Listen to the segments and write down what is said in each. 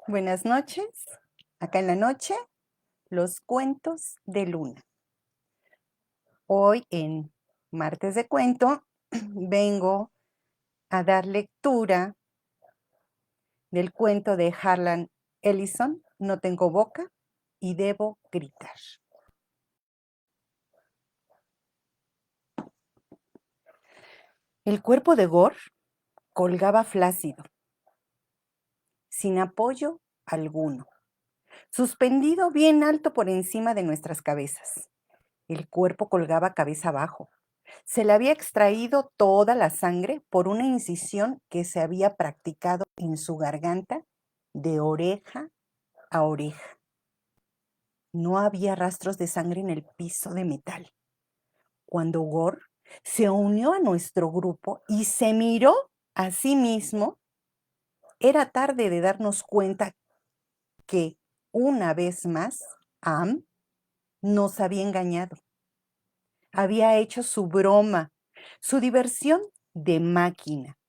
Buenas noches. Acá en la noche, los cuentos de Luna. Hoy en Martes de Cuento vengo a dar lectura del cuento de Harlan Ellison, No tengo boca y debo gritar. El cuerpo de Gore colgaba flácido, sin apoyo alguno, suspendido bien alto por encima de nuestras cabezas. El cuerpo colgaba cabeza abajo. Se le había extraído toda la sangre por una incisión que se había practicado en su garganta de oreja a oreja. No había rastros de sangre en el piso de metal. Cuando Gore se unió a nuestro grupo y se miró a sí mismo, era tarde de darnos cuenta que, una vez más, Am nos había engañado. Había hecho su broma, su diversión de máquina.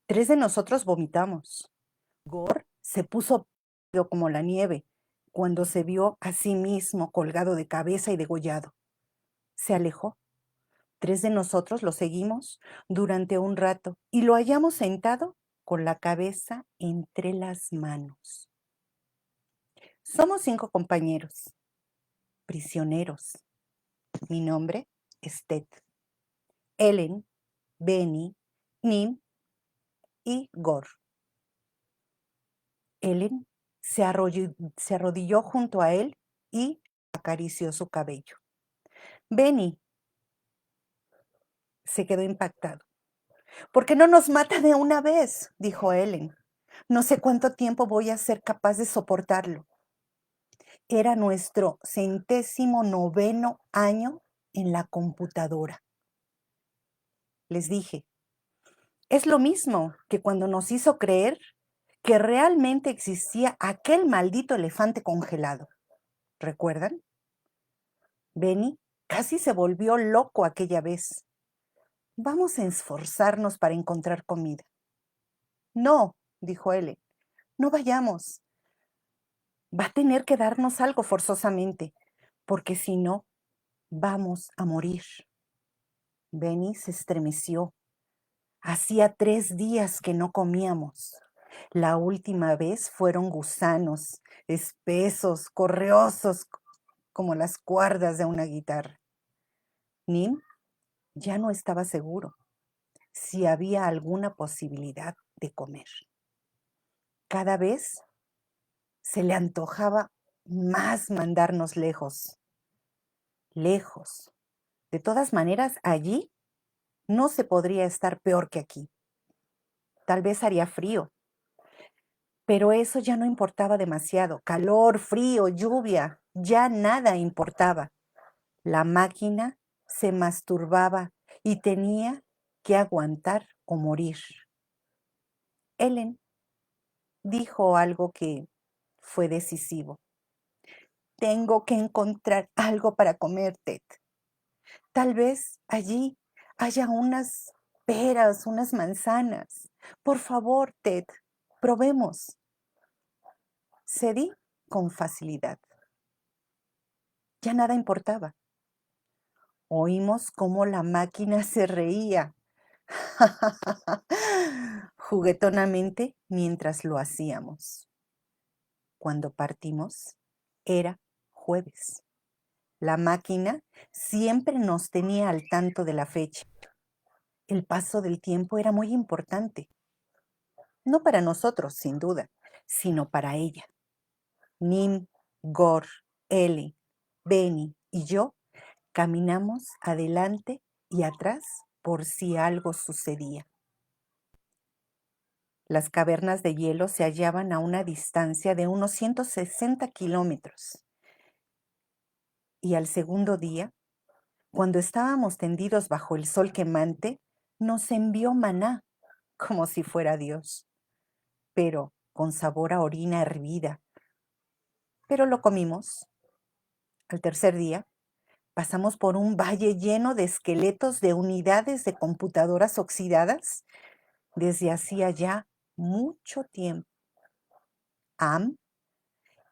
3 de nosotros vomitamos. Gore se puso pálido como la nieve cuando se vio a sí mismo colgado de cabeza y degollado. Se alejó. 3 de nosotros lo seguimos durante un rato y lo hallamos sentado con la cabeza entre las manos. Somos 5 compañeros, prisioneros. Mi nombre es Ted. Ellen, Benny, Nim y Gore. Ellen se arrodilló junto a él y acarició su cabello. Benny se quedó impactado. ¿Por qué no nos mata de una vez?, dijo Ellen. No sé cuánto tiempo voy a ser capaz de soportarlo. Era nuestro 109º año en la computadora. Les dije, es lo mismo que cuando nos hizo creer que realmente existía aquel maldito elefante congelado. ¿Recuerdan? Benny casi se volvió loco aquella vez. Vamos a esforzarnos para encontrar comida. No, dijo Ellen, no vayamos. Va a tener que darnos algo forzosamente, porque si no, vamos a morir. Benny se estremeció. Hacía 3 días que no comíamos. La última vez fueron gusanos, espesos, correosos, como las cuerdas de una guitarra. Nim ya no estaba seguro si había alguna posibilidad de comer. Cada vez se le antojaba más mandarnos lejos, lejos. De todas maneras, allí no se podría estar peor que aquí. Tal vez haría frío, pero eso ya no importaba demasiado. Calor, frío, lluvia, ya nada importaba. La máquina se masturbaba y tenía que aguantar o morir. Ellen dijo algo que fue decisivo. Tengo que encontrar algo para comer, Ted. Tal vez allí haya unas peras, unas manzanas. Por favor, Ted, probemos. Cedí con facilidad. Ya nada importaba. Oímos cómo la máquina se reía juguetonamente mientras lo hacíamos. Cuando partimos, era jueves. La máquina siempre nos tenía al tanto de la fecha. El paso del tiempo era muy importante. No para nosotros, sin duda, sino para ella. Nim, Gore, Ellie, Benny y yo caminamos adelante y atrás por si algo sucedía. Las cavernas de hielo se hallaban a una distancia de unos 160 kilómetros. Y al segundo día, cuando estábamos tendidos bajo el sol quemante, nos envió maná, como si fuera Dios, pero con sabor a orina hervida. Pero lo comimos. Al tercer día, pasamos por un valle lleno de esqueletos de unidades de computadoras oxidadas desde hacía ya mucho tiempo. Am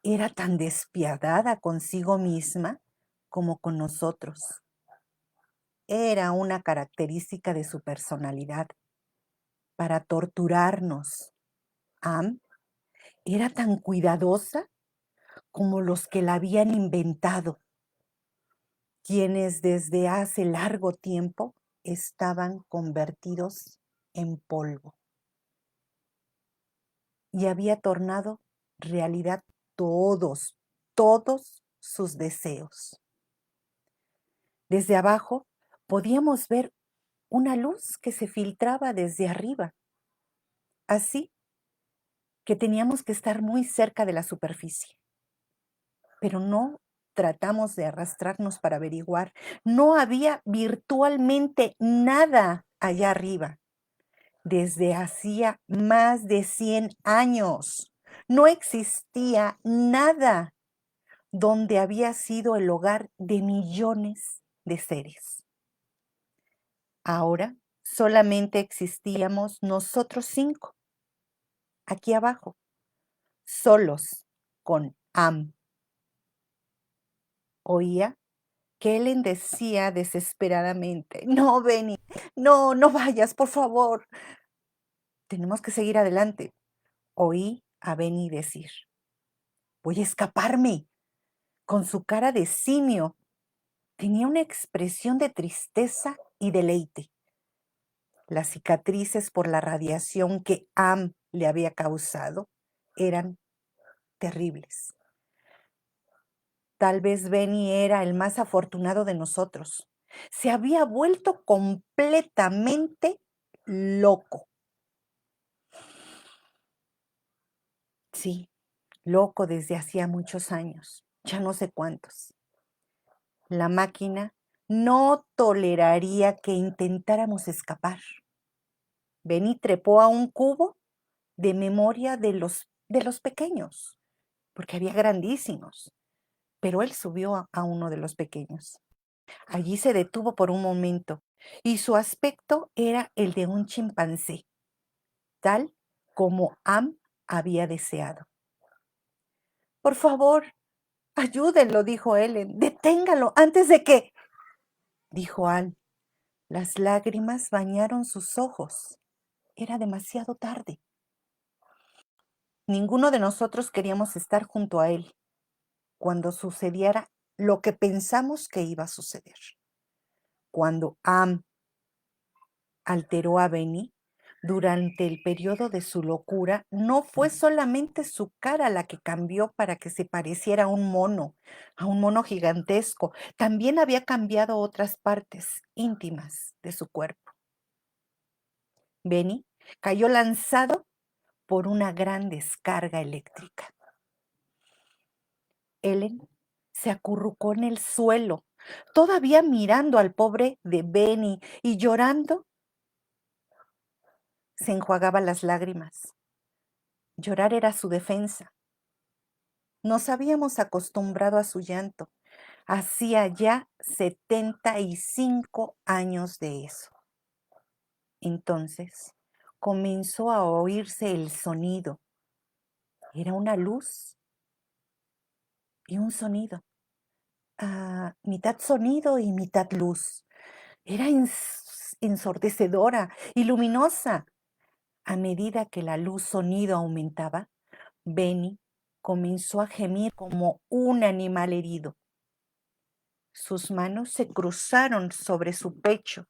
era tan despiadada consigo misma como con nosotros. Era una característica de su personalidad para torturarnos. Am era tan cuidadosa como los que la habían inventado, quienes desde hace largo tiempo estaban convertidos en polvo, y había tornado realidad todos, todos sus deseos. Desde abajo podíamos ver una luz que se filtraba desde arriba, así que teníamos que estar muy cerca de la superficie. Pero no tratamos de arrastrarnos para averiguar. No había virtualmente nada allá arriba. Desde hacía más de 100 años no existía nada donde había sido el hogar de millones de seres. Ahora solamente existíamos nosotros 5, aquí abajo, solos, con Am. Oía que Ellen decía desesperadamente: "No, Benny, no, no vayas, por favor. Tenemos que seguir adelante". Oí a Benny decir: "Voy a escaparme". Con su cara de simio tenía una expresión de tristeza y deleite. Las cicatrices por la radiación que Am le había causado eran terribles. Tal vez Benny era el más afortunado de nosotros. Se había vuelto completamente loco. Sí, loco desde hacía muchos años, ya no sé cuántos. La máquina no toleraría que intentáramos escapar. Benny trepó a un cubo de memoria de los pequeños, porque había grandísimos, pero él subió a uno de los pequeños. Allí se detuvo por un momento y su aspecto era el de un chimpancé, tal como Am había deseado. Por favor, ayúdenlo, dijo Ellen. Deténgalo antes de que, dijo Al. Las lágrimas bañaron sus ojos. Era demasiado tarde. Ninguno de nosotros queríamos estar junto a él cuando sucediera lo que pensamos que iba a suceder. Cuando Am alteró a Benny durante el periodo de su locura, no fue solamente su cara la que cambió para que se pareciera a un mono gigantesco. También había cambiado otras partes íntimas de su cuerpo. Benny cayó lanzado por una gran descarga eléctrica. Ellen se acurrucó en el suelo, todavía mirando al pobre de Benny y llorando. Se enjuagaba las lágrimas. Llorar era su defensa. Nos habíamos acostumbrado a su llanto. Hacía ya 75 años de eso. Entonces comenzó a oírse el sonido. Era una luz y un sonido. Mitad sonido y mitad luz. Era ensordecedora y luminosa. A medida que la luz sonido aumentaba, Benny comenzó a gemir como un animal herido. Sus manos se cruzaron sobre su pecho,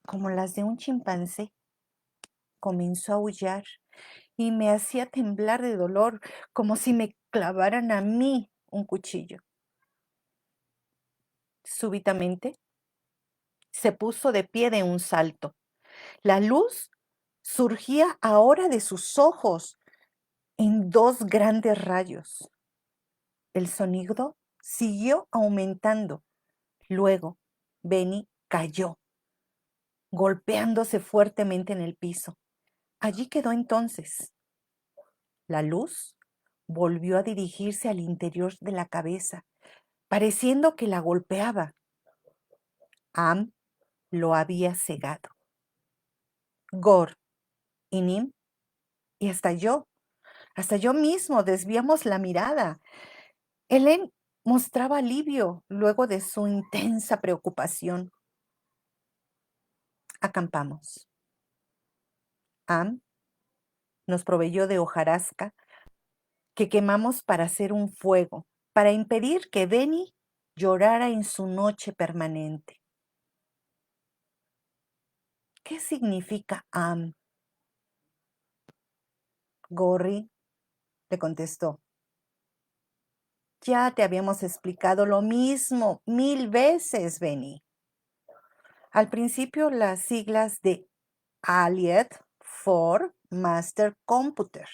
como las de un chimpancé. Comenzó a aullar y me hacía temblar de dolor, como si me clavaran a mí un cuchillo. Súbitamente se puso de pie de un salto. La luz surgía ahora de sus ojos en 2 grandes rayos. El sonido siguió aumentando. Luego, Benny cayó, golpeándose fuertemente en el piso. Allí quedó entonces. La luz volvió a dirigirse al interior de la cabeza, pareciendo que la golpeaba. Am lo había cegado. Gor y Nim, y hasta yo, Hasta yo mismo desviamos la mirada. Helen mostraba alivio luego de su intensa preocupación. Acampamos. Am nos proveyó de hojarasca que quemamos para hacer un fuego, para impedir que Benny llorara en su noche permanente. ¿Qué significa Am? Gorry le contestó. Ya te habíamos explicado lo mismo 1000 veces, Benny. Al principio las siglas de Allied for Master Computer.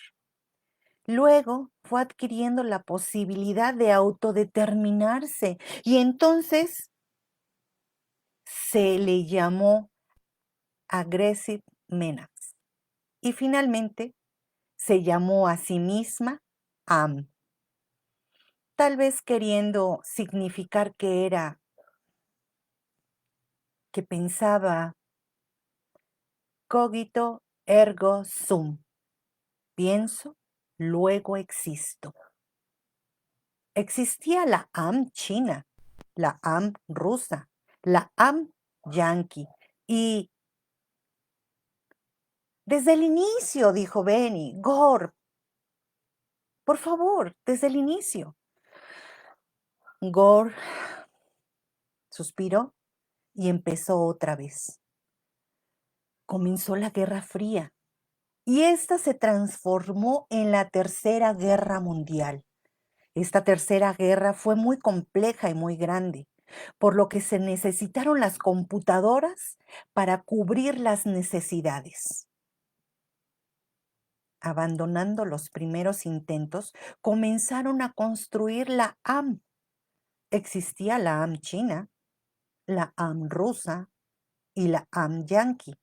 Luego fue adquiriendo la posibilidad de autodeterminarse y entonces se le llamó Aggressive Menace. Y finalmente se llamó a sí misma AM, tal vez queriendo significar que pensaba cogito ergo sum, pienso, luego existo. Existía la AM china, la AM rusa, la AM yankee y desde el inicio, dijo Benny, Gore, por favor, desde el inicio. Gore suspiró y empezó otra vez. Comenzó la Guerra Fría y esta se transformó en la Tercera Guerra Mundial. Esta tercera guerra fue muy compleja y muy grande, por lo que se necesitaron las computadoras para cubrir las necesidades. Abandonando los primeros intentos, comenzaron a construir la AM. Existía la AM china, la AM rusa y la AM yankee.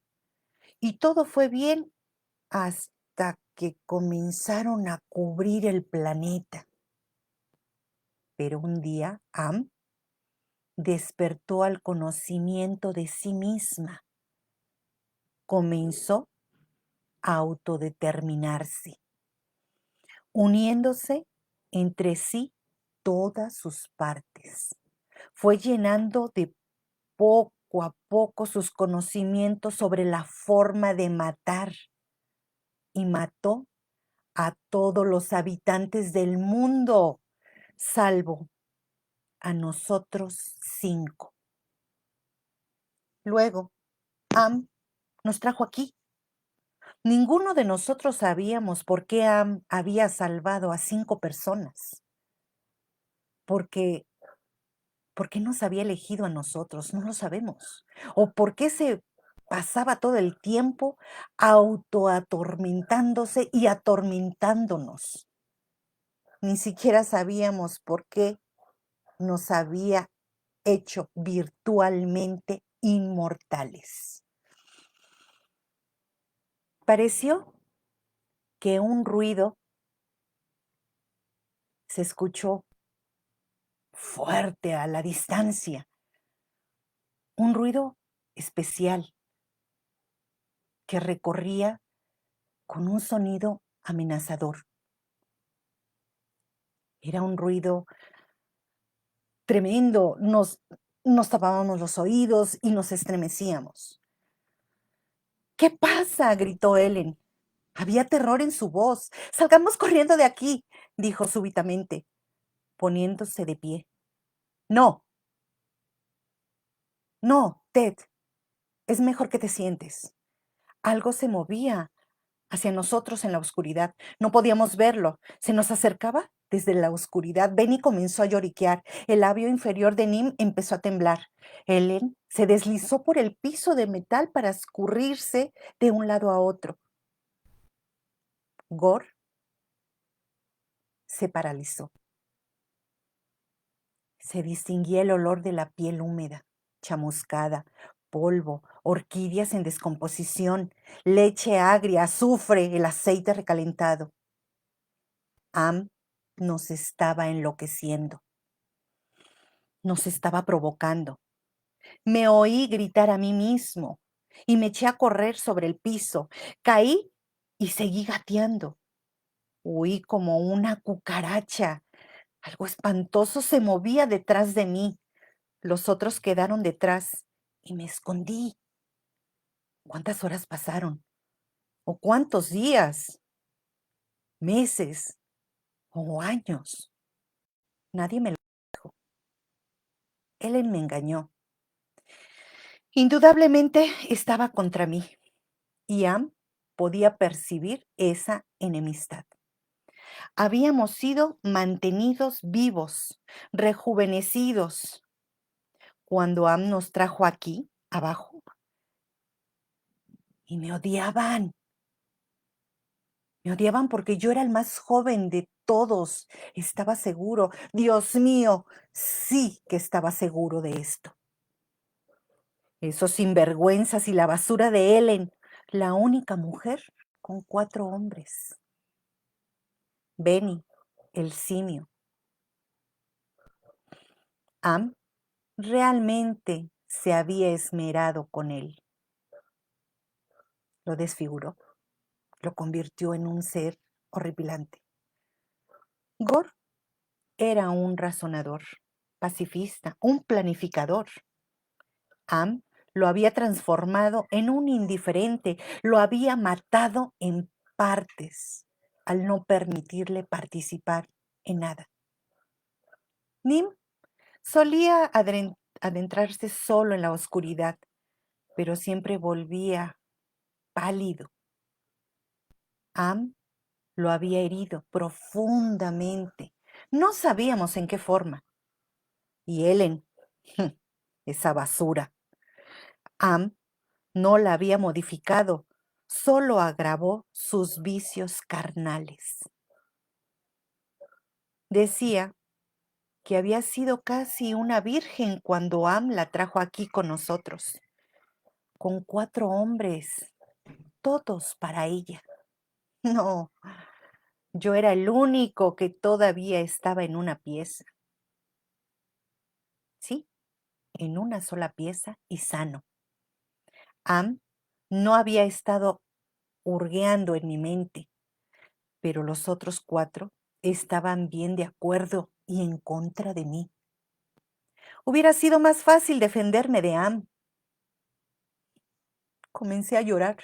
Y todo fue bien hasta que comenzaron a cubrir el planeta. Pero un día AM despertó al conocimiento de sí misma. Comenzó a autodeterminarse, uniéndose entre sí todas sus partes. Fue llenando de poco a poco sus conocimientos sobre la forma de matar y mató a todos los habitantes del mundo, salvo a nosotros 5. Luego, Am nos trajo aquí. Ninguno de nosotros sabíamos por qué Am había salvado a 5 personas. Porque ¿Por qué nos había elegido a nosotros? No lo sabemos. ¿O por qué se pasaba todo el tiempo autoatormentándose y atormentándonos? Ni siquiera sabíamos por qué nos había hecho virtualmente inmortales. Pareció que un ruido se escuchó fuerte a la distancia, un ruido especial que recorría con un sonido amenazador. Era un ruido tremendo, nos tapábamos los oídos y nos estremecíamos. ¿Qué pasa? Gritó Ellen. Había terror en su voz. Salgamos corriendo de aquí, dijo súbitamente, poniéndose de pie. No, no, Ted, es mejor que te sientes. Algo se movía hacia nosotros en la oscuridad. No podíamos verlo. Se nos acercaba desde la oscuridad. Benny comenzó a lloriquear. El labio inferior de Nim empezó a temblar. Ellen se deslizó por el piso de metal para escurrirse de un lado a otro. Gore se paralizó. Se distinguía el olor de la piel húmeda, chamuscada, polvo, orquídeas en descomposición, leche agria, azufre, el aceite recalentado. Am nos estaba enloqueciendo, nos estaba provocando. Me oí gritar a mí mismo y me eché a correr sobre el piso. Caí y seguí gateando. Huí como una cucaracha. Algo espantoso se movía detrás de mí. Los otros quedaron detrás y me escondí. ¿Cuántas horas pasaron? ¿O cuántos días? ¿Meses? ¿O años? Nadie me lo dijo. Ellen me engañó. Indudablemente estaba contra mí. Y Am podía percibir esa enemistad. Habíamos sido mantenidos vivos, rejuvenecidos. Cuando Am nos trajo aquí, abajo, y me odiaban. Me odiaban porque yo era el más joven de todos. Estaba seguro. Dios mío, sí que estaba seguro de esto. Esos sinvergüenzas y la basura de Ellen, la única mujer con 4 hombres. Benny, el simio. Am realmente se había esmerado con él. Lo desfiguró, lo convirtió en un ser horripilante. Gor era un razonador, pacifista, un planificador. Am lo había transformado en un indiferente, lo había matado en partes al no permitirle participar en nada. Nim solía adentrarse solo en la oscuridad, pero siempre volvía pálido. Am lo había herido profundamente. No sabíamos en qué forma. Y Ellen, esa basura. Am no la había modificado, solo agravó sus vicios carnales. Decía que había sido casi una virgen cuando Am la trajo aquí con nosotros, con 4 hombres, todos para ella. No, yo era el único que todavía estaba en una pieza. Sí, en una sola pieza y sano. Am no había estado hurgueando en mi mente, pero los otros 4 estaban bien de acuerdo y en contra de mí. Hubiera sido más fácil defenderme de Am. Comencé a llorar.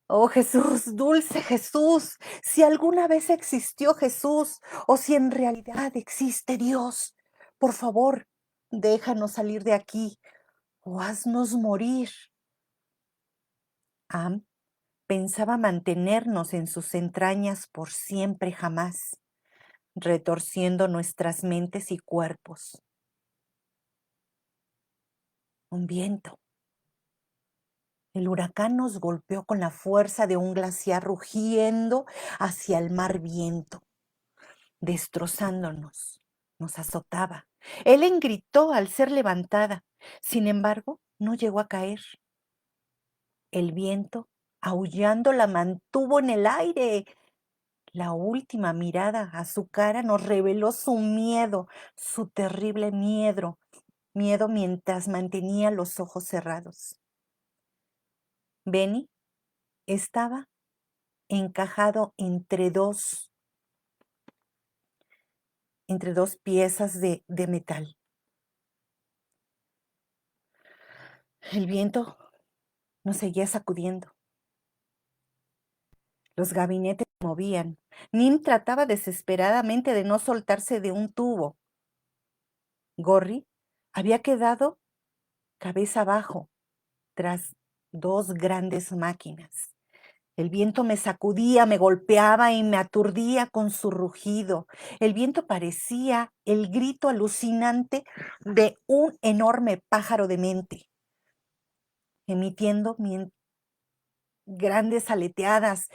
Oh Jesús, dulce Jesús, si alguna vez existió Jesús o si en realidad existe Dios, por favor, déjanos salir de aquí o haznos morir. Am pensaba mantenernos en sus entrañas por siempre jamás, retorciendo nuestras mentes y cuerpos. Un viento. El huracán nos golpeó con la fuerza de un glaciar rugiendo hacia el mar viento, destrozándonos. Nos azotaba. Ellen gritó al ser levantada. Sin embargo, no llegó a caer. El viento, aullando, la mantuvo en el aire. La última mirada a su cara nos reveló su miedo, su terrible miedo mientras mantenía los ojos cerrados. Benny estaba encajado entre dos piezas de metal. El viento nos seguía sacudiendo. Los gabinetes se movían. Nim trataba desesperadamente de no soltarse de un tubo. Gorry había quedado cabeza abajo tras 2 grandes máquinas. El viento me sacudía, me golpeaba y me aturdía con su rugido. El viento parecía el grito alucinante de un enorme pájaro demente, emitiendo grandes aleteadas,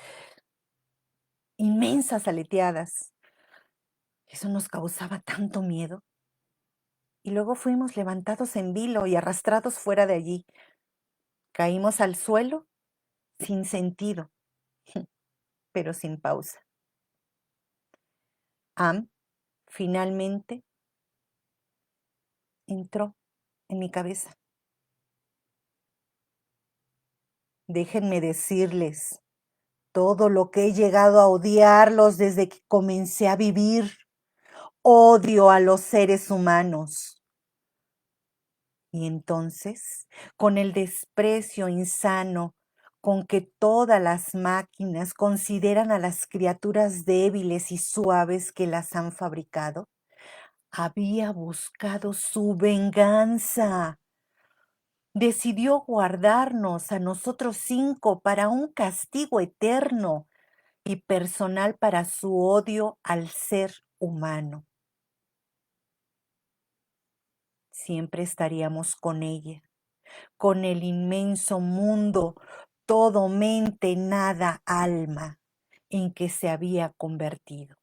inmensas aleteadas. Eso nos causaba tanto miedo. Y luego fuimos levantados en vilo y arrastrados fuera de allí. Caímos al suelo sin sentido, pero sin pausa. Am finalmente entró en mi cabeza. Déjenme decirles, todo lo que he llegado a odiarlos desde que comencé a vivir. Odio a los seres humanos. Y entonces, con el desprecio insano con que todas las máquinas consideran a las criaturas débiles y suaves que las han fabricado, había buscado su venganza. Decidió guardarnos a nosotros 5 para un castigo eterno y personal para su odio al ser humano. Siempre estaríamos con ella, con el inmenso mundo, todo mente, nada alma, en que se había convertido.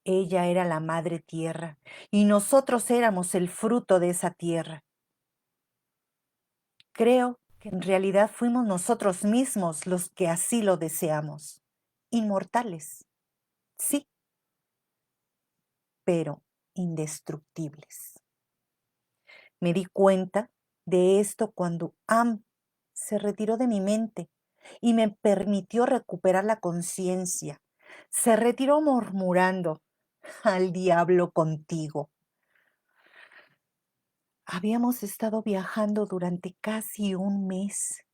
Ella era la madre tierra y nosotros éramos el fruto de esa tierra. Creo que en realidad fuimos nosotros mismos los que así lo deseamos. Inmortales, sí, pero indestructibles. Me di cuenta de esto cuando Am se retiró de mi mente y me permitió recuperar la conciencia. Se retiró murmurando, al diablo contigo. Habíamos estado viajando durante casi un mes,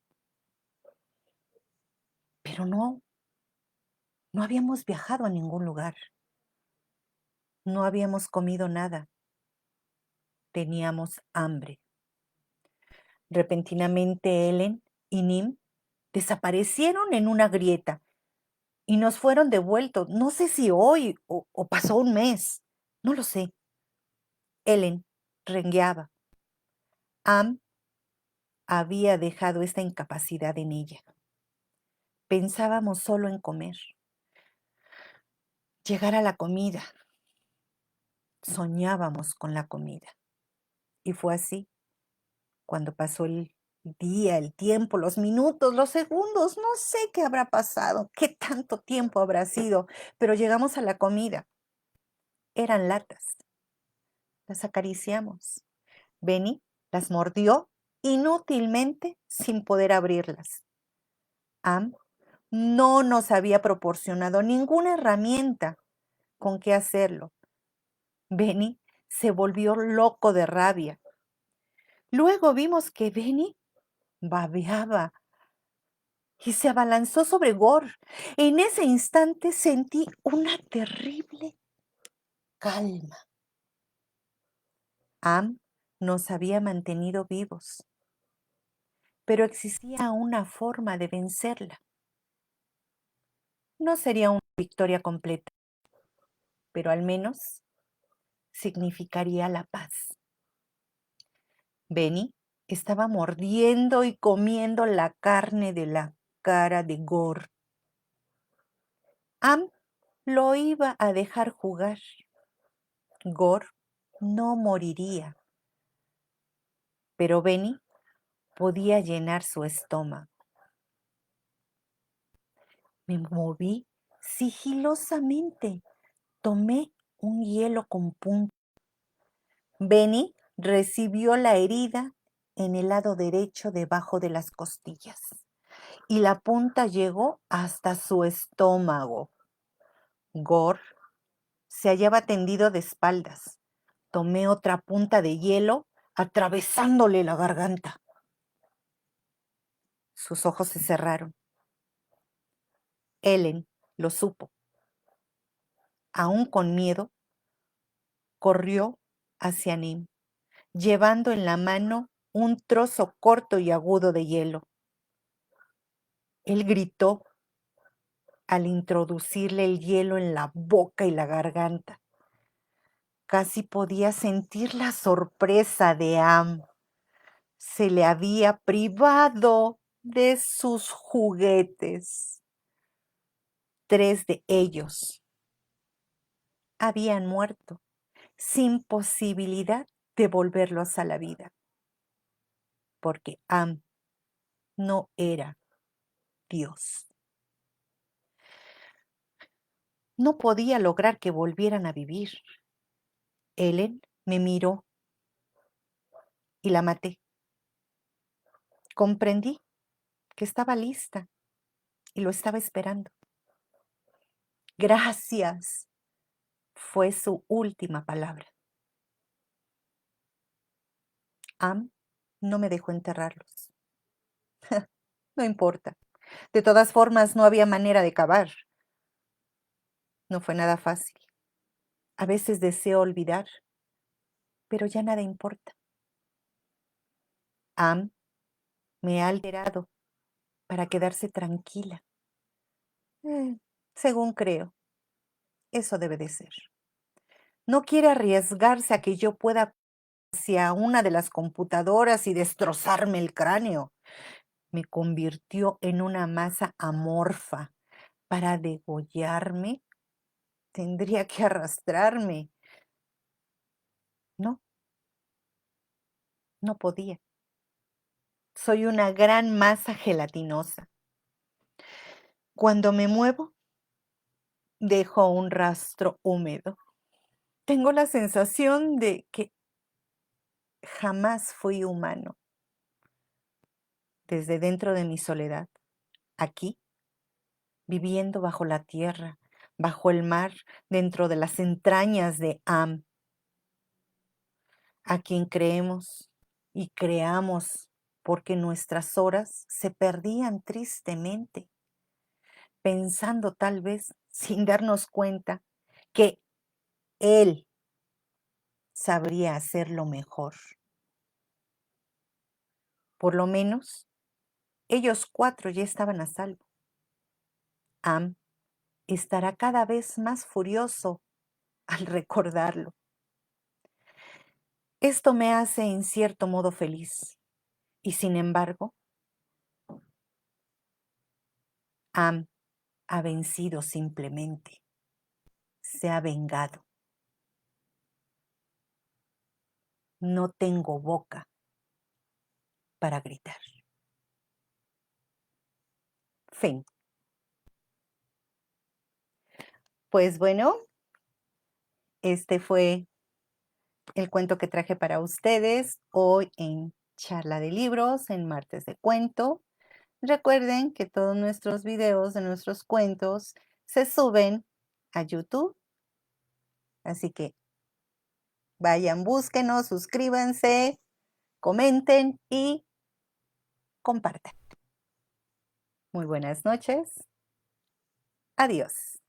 pero no habíamos viajado a ningún lugar. No habíamos comido nada. Teníamos hambre. Repentinamente Ellen y Nim desaparecieron en una grieta y nos fueron devueltos. No sé si hoy o pasó un mes. No lo sé. Ellen rengueaba. Am había dejado esta incapacidad en ella. Pensábamos solo en comer. Llegar a la comida. Soñábamos con la comida. Y fue así cuando pasó el día, el tiempo, los minutos, los segundos. No sé qué habrá pasado, qué tanto tiempo habrá sido, pero llegamos a la comida. Eran latas. Las acariciamos. Benny las mordió inútilmente sin poder abrirlas. Am no nos había proporcionado ninguna herramienta con que hacerlo. Benny se volvió loco de rabia. Luego vimos que Benny babeaba y se abalanzó sobre Gore. En ese instante sentí una terrible calma. Am nos había mantenido vivos, pero existía una forma de vencerla. No sería una victoria completa, pero al menos significaría la paz. Benny estaba mordiendo y comiendo la carne de la cara de Gore. Am lo iba a dejar jugar. Gore no moriría, pero Benny podía llenar su estómago. Me moví sigilosamente. Tomé un hielo con punta. Benny recibió la herida en el lado derecho debajo de las costillas y la punta llegó hasta su estómago. Gore se hallaba tendido de espaldas. Tomé otra punta de hielo atravesándole la garganta. Sus ojos se cerraron. Ellen lo supo. Aún con miedo, corrió hacia Nim, llevando en la mano un trozo corto y agudo de hielo. Él gritó al introducirle el hielo en la boca y la garganta. Casi podía sentir la sorpresa de Am. Se le había privado de sus juguetes. 3 de ellos habían muerto, sin posibilidad de volverlos a la vida, porque Am no era Dios. No podía lograr que volvieran a vivir. Ellen me miró y la maté. Comprendí que estaba lista. y lo estaba esperando. Gracias, fue su última palabra. Am no me dejó enterrarlos. No importa. De todas formas, no había manera de cavar. No fue nada fácil. A veces deseo olvidar, pero ya nada importa. Am me ha alterado para quedarse tranquila. Eh, Según creo, eso debe de ser. No quiere arriesgarse a que yo pueda hacia una de las computadoras y destrozarme el cráneo. Me convirtió en una masa amorfa. Para degollarme, tendría que arrastrarme. No, no podía. Soy una gran masa gelatinosa. Cuando me muevo, dejo un rastro húmedo. Tengo la sensación de que jamás fui humano. Desde dentro de mi soledad, aquí, viviendo bajo la tierra, bajo el mar, dentro de las entrañas de Am, a quien creemos y creamos porque nuestras horas se perdían tristemente, pensando tal vez, sin darnos cuenta, que él sabría hacerlo mejor. Por lo menos, ellos cuatro ya estaban a salvo. Am estará cada vez más furioso al recordarlo. Esto me hace en cierto modo feliz. Y sin embargo, Am ha vencido simplemente. Se ha vengado. No tengo boca para gritar. Fin. Pues bueno, este fue el cuento que traje para ustedes hoy en Charla de Libros, en Martes de Cuento. Recuerden que todos nuestros videos de nuestros cuentos se suben a YouTube, así que vayan, búsquenos, suscríbanse, comenten y compartan. Muy buenas noches. Adiós.